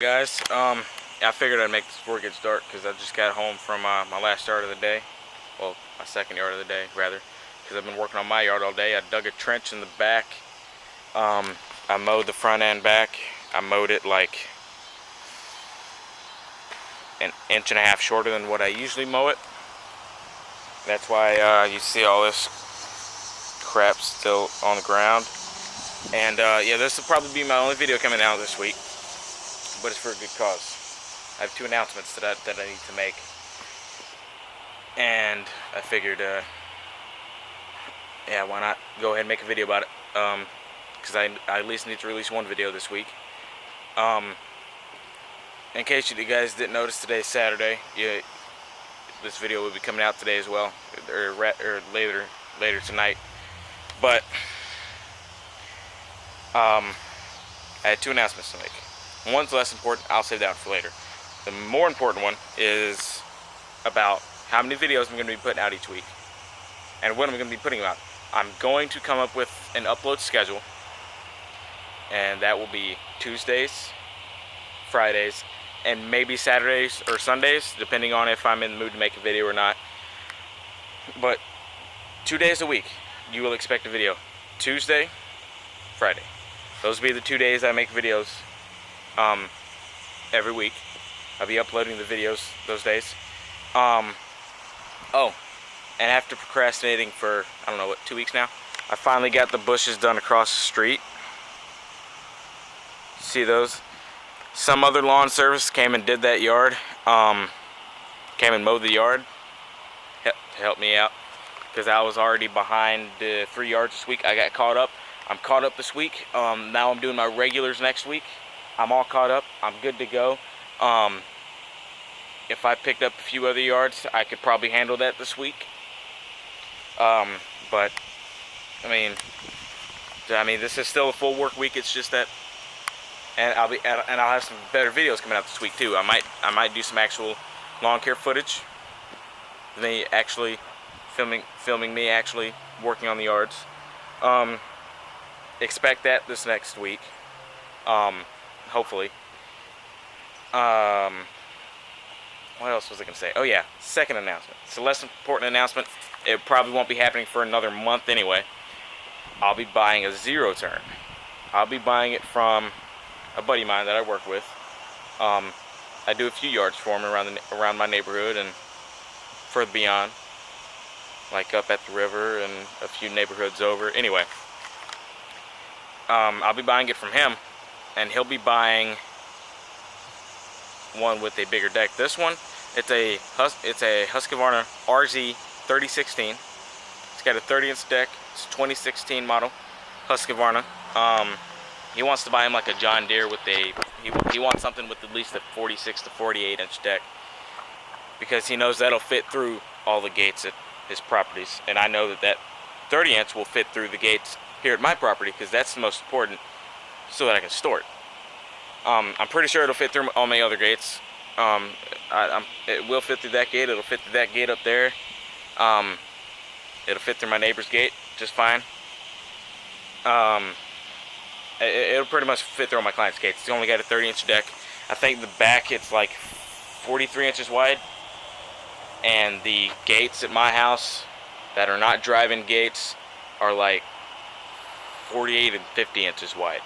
Guys, I figured I'd make this before it gets dark because I just got home from my last yard of the day. Well, my second yard of the day, rather, because I've been working on my yard all day. I dug a trench in the back. I mowed the front and back. I mowed it like an inch and a half shorter than what I usually mow it. That's why you see all this crap still on the ground. And yeah, this will probably be my only video coming out this week. But it's for a good cause. I have two announcements that I need to make, and I figured, yeah, why not go ahead and make a video about it? Because I at least need to release one video this week. In case you guys didn't notice, today's Saturday. Yeah, this video will be coming out today as well, or later tonight. But I had two announcements to make. One's less important, I'll save that for later. The more important one is about how many videos I'm going to be putting out each week. And when I'm going to be putting them out. I'm going to come up with an upload schedule. And that will be Tuesdays, Fridays, and maybe Saturdays or Sundays, depending on if I'm in the mood to make a video or not. But 2 days a week, you will expect a video. Tuesday, Friday. Those will be the 2 days I make videos. Every week. I'll be uploading the videos those days. Oh, and after procrastinating for, I don't know, what, 2 weeks now, I finally got the bushes done across the street. See those? Some other lawn service came and did that yard. Came and mowed the yard to help me out, because I was already behind 3 yards this week. I got caught up. I'm caught up this week. Now I'm doing my regulars next week. I'm all caught up. I'm good to go. If I picked up a few other yards, I could probably handle that this week. But I mean, this is still a full work week. It's just that, and I'll have some better videos coming out this week too. I might do some actual lawn care footage. Me actually filming me actually working on the yards. Expect that this next week. Hopefully. What else was I going to say? Oh yeah, second announcement. It's a less important announcement. It probably won't be happening for another month anyway. I'll be buying a zero turn. I'll be buying it from a buddy of mine that I work with. I do a few yards for him around my neighborhood and further beyond, like up at the river and a few neighborhoods over. Anyway, I'll be buying it from him. And he'll be buying one with a bigger deck. This one, it's a Husqvarna RZ 3016. It's got a 30-inch deck. It's a 2016 model Husqvarna. He wants to buy him like a John Deere with a. He wants something with at least a 46 to 48-inch deck, because he knows that'll fit through all the gates at his properties. And I know that 30-inch will fit through the gates here at my property, because that's the most important, so that I can store it. I'm pretty sure it'll fit through all my other gates. It will fit through that gate. It'll fit through that gate up there. It'll fit through my neighbor's gate just fine. It'll pretty much fit through all my client's gates. It's only got a 30-inch deck. I think the back, it's like 43 inches wide. And the gates at my house that are not drive-in gates are like 48 and 50 inches wide.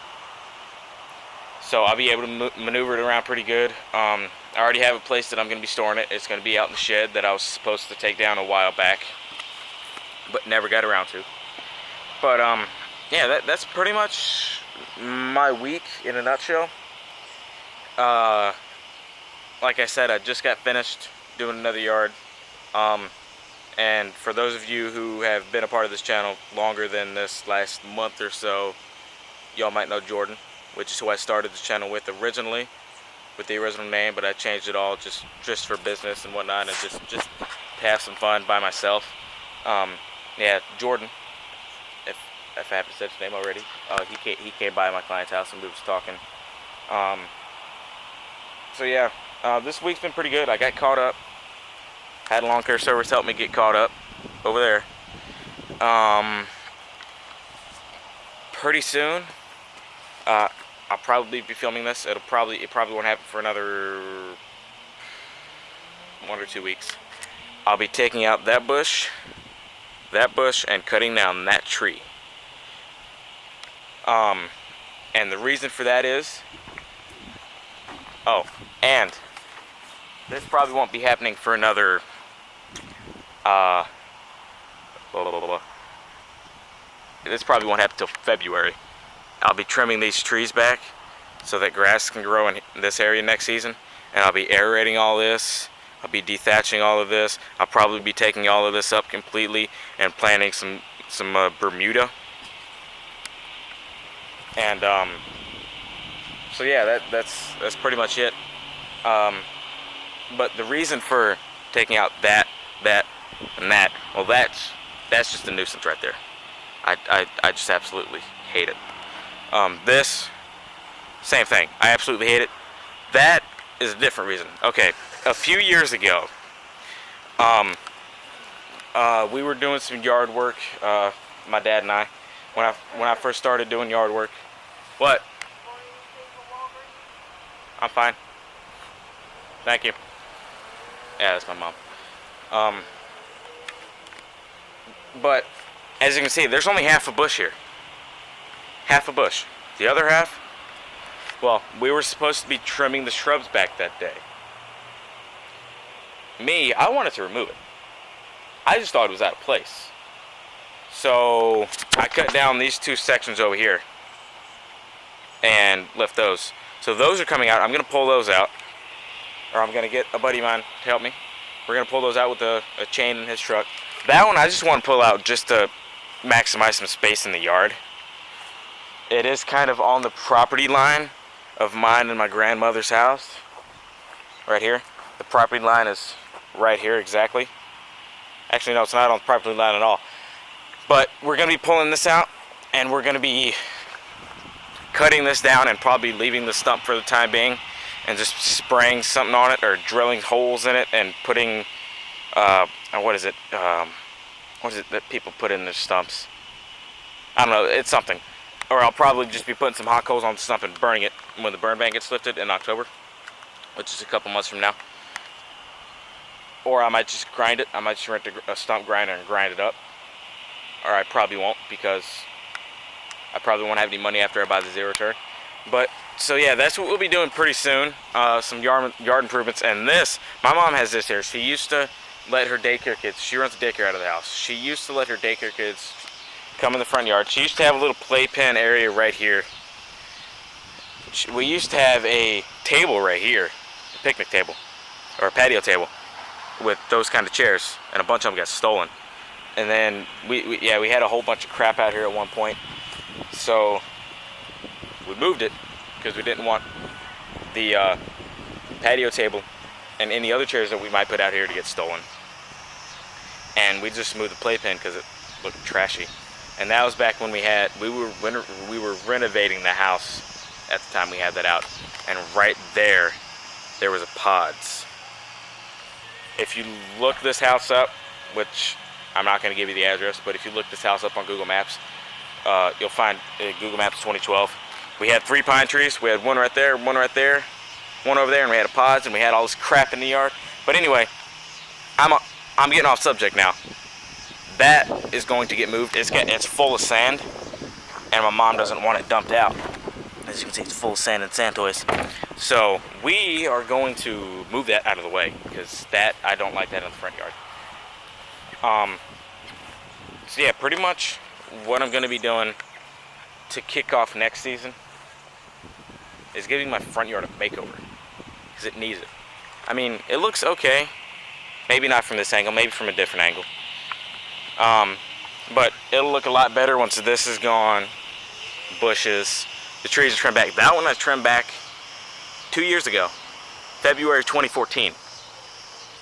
So I'll be able to maneuver it around pretty good. I already have a place that I'm going to be storing it. It's going to be out in the shed that I was supposed to take down a while back, but never got around to. But yeah, that's pretty much my week in a nutshell. Like I said, I just got finished doing another yard. And for those of you who have been a part of this channel longer than this last month or so, y'all might know Jordan, which is who I started this channel with originally, with the original name, but I changed it all just for business and whatnot, and just to have some fun by myself. Yeah, Jordan, if I haven't said his name already, he came by my client's house and we was talking. So yeah, this week's been pretty good. I got caught up. Had a lawn care service help me get caught up over there. Pretty soon, I'll probably be filming this. It probably won't happen for another 1 or 2 weeks. I'll be taking out that bush, and cutting down that tree. And the reason for that is, and this probably won't be happening for another, this probably won't happen till February. I'll be trimming these trees back so that grass can grow in this area next season, and I'll be aerating all this. I'll be dethatching all of this. I'll probably be taking all of this up completely and planting some Bermuda. And so yeah, that's pretty much it. But the reason for taking out that, and that, well, that's just a nuisance right there. I just absolutely hate it. This, same thing. I absolutely hate it. That is a different reason. Okay, a few years ago, we were doing some yard work. My dad and I, when I first started doing yard work. What? I'm fine. Thank you. Yeah, that's my mom. But as you can see, there's only half a bush here. Half a bush. The other half, well, we were supposed to be trimming the shrubs back that day. Me, I wanted to remove it. I just thought it was out of place. So I cut down these 2 sections over here and left those. So those are coming out. I'm going to pull those out, or I'm going to get a buddy of mine to help me. We're going to pull those out with a chain in his truck. That one I just want to pull out just to maximize some space in the yard. It is kind of on the property line of mine and my grandmother's house. Right here. The property line is right here exactly. Actually, no, it's not on the property line at all. But we're going to be pulling this out, and we're going to be cutting this down and probably leaving the stump for the time being, and just spraying something on it or drilling holes in it and putting what is it that people put in their stumps? I don't know, it's something. Or I'll probably just be putting some hot coals on the stump and burning it when the burn ban gets lifted in October, which is a couple months from now. Or I might just grind it. I might just rent a stump grinder and grind it up. Or I probably won't, because I probably won't have any money after I buy the zero turn. But so yeah, that's what we'll be doing pretty soon. Some yard improvements. And this, my mom has this here. She used to let her daycare kids, she runs a daycare out of the house. She used to let her daycare kids come in the front yard. She used to have a little playpen area right here. We used to have a table right here, a picnic table, or a patio table, with those kind of chairs, and a bunch of them got stolen. And then we had a whole bunch of crap out here at one point, so we moved it because we didn't want the patio table and any other chairs that we might put out here to get stolen. And we just moved the playpen because it looked trashy. And that was back when we were renovating the house at the time we had that out. And right there was a Pods. If you look this house up, which I'm not going to give you the address, but if you look this house up on Google Maps, you'll find Google Maps 2012. We had 3 pine trees. We had one right there, one right there, one over there, and we had a Pods, and we had all this crap in the yard. But anyway, I'm getting off subject now. That is going to get moved. It's full of sand, and my mom doesn't want it dumped out. As you can see, it's full of sand and sand toys. So we are going to move that out of the way, because I don't like that in the front yard. So yeah, pretty much what I'm going to be doing to kick off next season is giving my front yard a makeover, because it needs it. I mean, it looks okay. Maybe not from this angle, maybe from a different angle. But it'll look a lot better once this is gone. Bushes, the trees are trimmed back. That one I trimmed back 2 years ago, February 2014.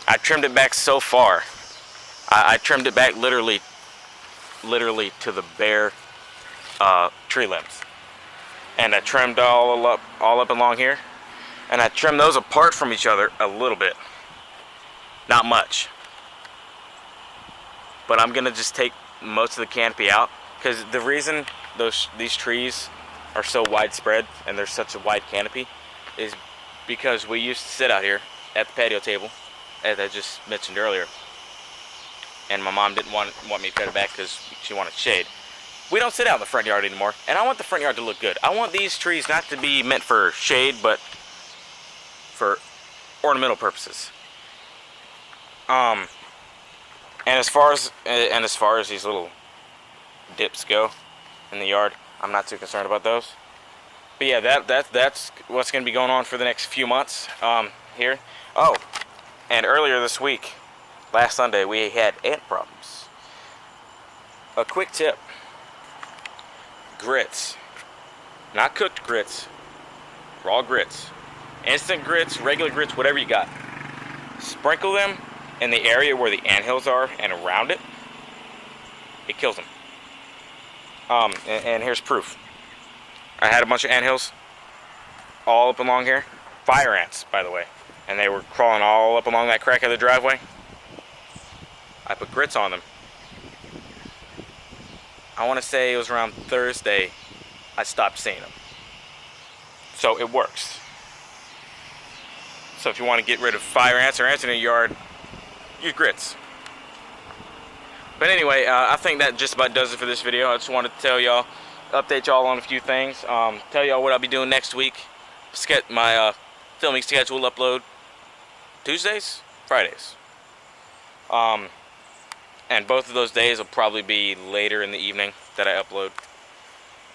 I trimmed it back so far. I trimmed it back literally to the bare tree limbs. And I trimmed all up along here. And I trimmed those apart from each other a little bit. Not much. But I'm gonna just take most of the canopy out, because the reason these trees are so widespread and there's such a wide canopy is because we used to sit out here at the patio table, as I just mentioned earlier, and my mom didn't want me to cut it back because she wanted shade. We don't sit out in the front yard anymore, and I want the front yard to look good. I want these trees not to be meant for shade, but for ornamental purposes. And as far as these little dips go in the yard, I'm not too concerned about those. But yeah, that's what's going to be going on for the next few months here. Oh, and earlier this week, last Sunday, we had ant problems. A quick tip: grits, not cooked grits, raw grits, instant grits, regular grits, whatever you got. Sprinkle them in the area where the anthills are and around it. It kills them. And here's proof. I had a bunch of anthills all up along here. Fire ants, by the way. And they were crawling all up along that crack of the driveway. I put grits on them. I want to say it was around Thursday I stopped seeing them. So it works. So if you want to get rid of fire ants or ants in your yard, use grits. But anyway, I think that just about does it for this video. I just wanted to tell y'all, update y'all on a few things. Tell y'all what I'll be doing next week. My filming schedule will upload Tuesdays, Fridays. And both of those days will probably be later in the evening that I upload.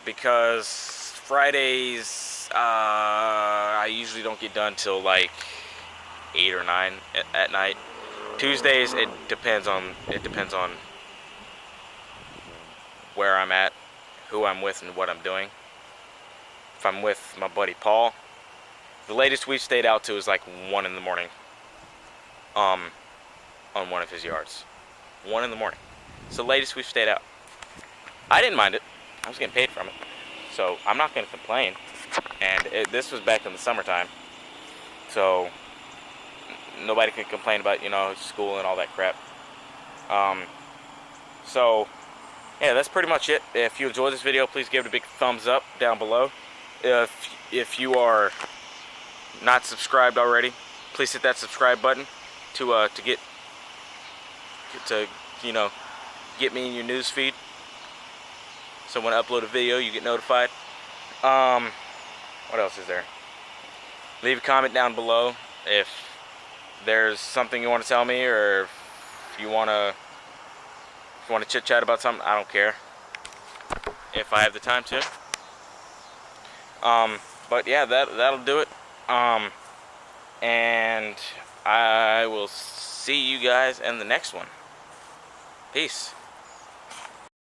Because Fridays, I usually don't get done till like 8 or 9 at night. Tuesdays, it depends on where I'm at, who I'm with, and what I'm doing. If I'm with my buddy Paul, the latest we've stayed out to is like 1 in the morning. On one of his yards. 1 in the morning. It's the latest we've stayed out. I didn't mind it. I was getting paid from it. So I'm not going to complain. And this was back in the summertime. So nobody could complain about, school and all that crap. So yeah, that's pretty much it. If you enjoyed this video, please give it a big thumbs up down below. If you are not subscribed already, please hit that subscribe button to get me in your news feed. So when I upload a video, you get notified. What else is there? Leave a comment down below if there's something you want to tell me, or if you want to chit chat about something. I don't care if I have the time to. But yeah, that'll do it. And I will see you guys in the next one. Peace.